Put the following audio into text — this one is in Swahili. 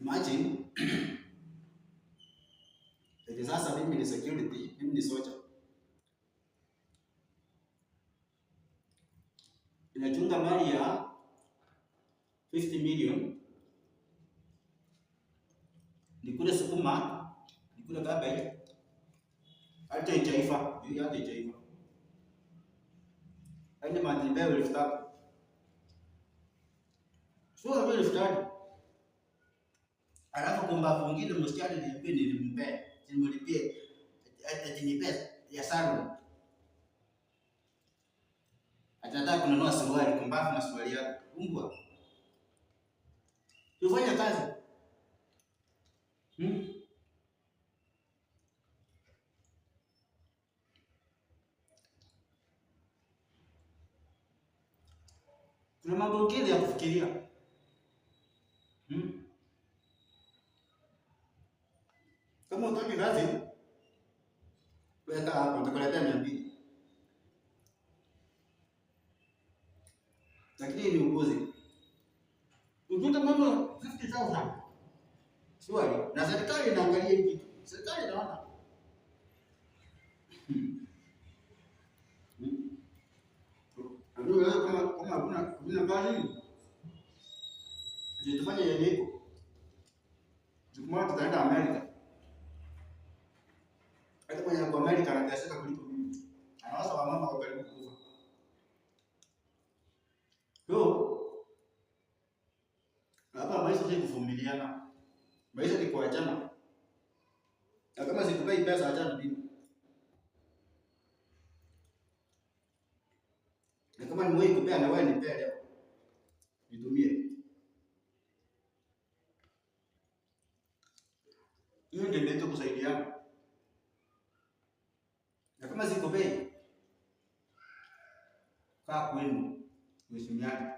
Imagine eti sasa mimi ni security, mimi ni soja. Inachunga mali ya 50 million. Nikule sukuma, nikule cabbage, hata itaifa, hiyo hata itaifa. Haini matimbeo 3,000. Sio vile 3,000. Alafu kumba mwingine msichana nilimpe, nilimlipie atanipe ya salon. Atataka kununua suruali, kumbafu na suruali yako. Umbwa. Tufanye kazi. Kuna mambo mengi ya kufikiria. Kama utaki kazi, weka hapo, nitakuletea 200. Lakini ni upuzi. Ukienda mambo 50,000. Swali, na serikali inaangalia hiki kitu. Serikali inaona. Ndio kama hakuna kazi. Je, tufanye yenye iko. Jukumu tutaenda Amerika. Hata kwenye kwa Amerika anateseka kuliko mimi. Anawaza wamama kwa karibu kufa. Hapa maisha si kuvumiliana. Maisha ni kuachana. Na kama sikupei pesa achana mimi. Na kama ni wewe kupea na wewe nipe leo. Nitumie. Hiyo ndio ndio kusaidiana. Na kama sikupei kaa kwenu. Mheshimiane.